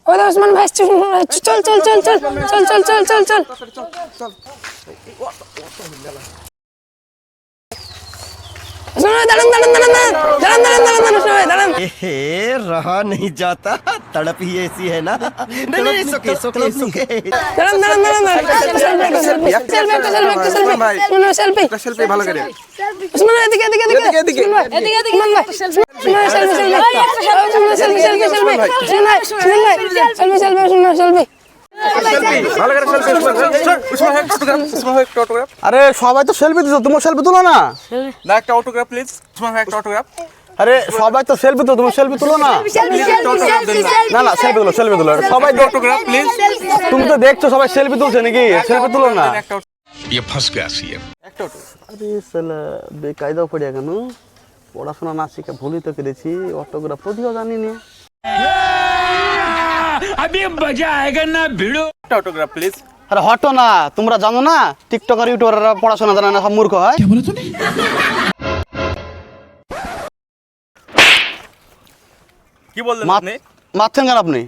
ওই দা ওসমান ভাই চল চল চল চল চল চল চল চল চল চল रहा नहीं जाता तड़प ही ऐसी है ना नहीं सुके सुके सुके সেলফি ভালো করে এদিকে এদিকে এদিকে সেলফি আরে সবাই তো সেলফি দিছো, তুমি সেলফি তুলো না। না একটা অটোগ্রাফ প্লিজ, উসমান ভাই একটা অটোগ্রাফ। আরে সবাই তো সেলফি তো, তুমি সেলফি তুলো না। না না সেলফি তুলো, সেলফি তুলো। সবাই অটোগ্রাফ প্লিজ। তুমি তো দেখছো সবাই সেলফি তুলছে নাকি, সেলফি তুলো না। ये फंस गया सीएम। একটা অটো। আরে সালা বেকায়দা পড়ে কেন, পড়াশোনা না শিখে ভুলই তো করেছি, অটোগ্রাফ যদিও জানি না। अभी मजा आएगा ना भिड़ो। একটা অটোগ্রাফ প্লিজ। আরে হটো না, তোমরা জানো না টিকটকার ইউটিউবাররা পড়াশোনা জানে না, সব মূর্খ হয়। কি বললেন আপনি? মারছেন কেন আপনি?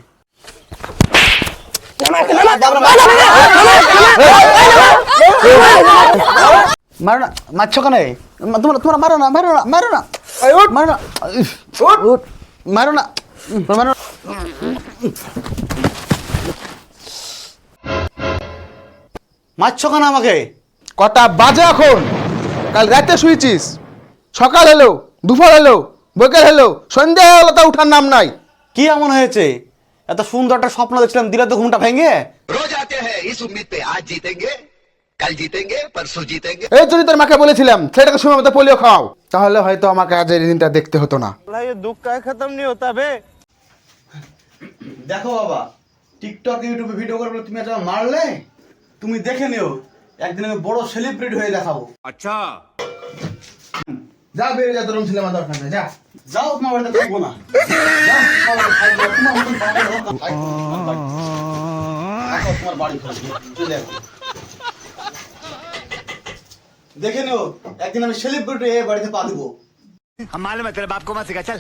মারো না, মারছো কেন? তোমরা তোমরা মারো না, মারো না, মারো না, মারো না, মারো না, মারো না। মারছো কেন আমাকে? কটা বাজে এখন? কাল রাতে শুয়েছিস, সকাল হলো, দুপুর হলো, বিকেল হলো, সন্ধ্যা হলো, তা উঠার নাম নাই। কি এমন হয়েছে? এত সুন্দর একটা স্বপ্ন দেখছিলাম, দিলে তো ঘুমটা ভেঙে। रोज आते हैं इस उम्मीद पे आज जीतेंगे कल जीतेंगे परसों जीतेंगे এই জন্য তোর মাকে বলেছিলাম ছেলেটাকে সময় মতো পোলিও খাও, তাহলে হয়তো আমাকে আজ এই দিনটা দেখতে হতো না। দেখো বাবা, টিকটক ইউটিউবে ভিডিও করে বলে তুমি আজ আমায় মারলে, তুমি দেখে নিও, একদিন আমি বড় সেলিব্রিটি হয়ে দেখাবো। अच्छा যা বেরিয়ে যা, তোর ছেলে আমার দরকার নেই, যা। যাও, তোমার বাড়িতে থাকবো না। যাও, তোমার বাড়িতে থাকবো না, তোমার মতন পাগল হোক না, থাকবো না, থাকো, তোমার বাড়ি থাকবে, চলে যাবো। দেখে নিও, একদিন আমি সেলিব্রিটি হয়ে বাড়িতে পা দেবো। हम मालूम है तेरे बाप को मत सिखा चल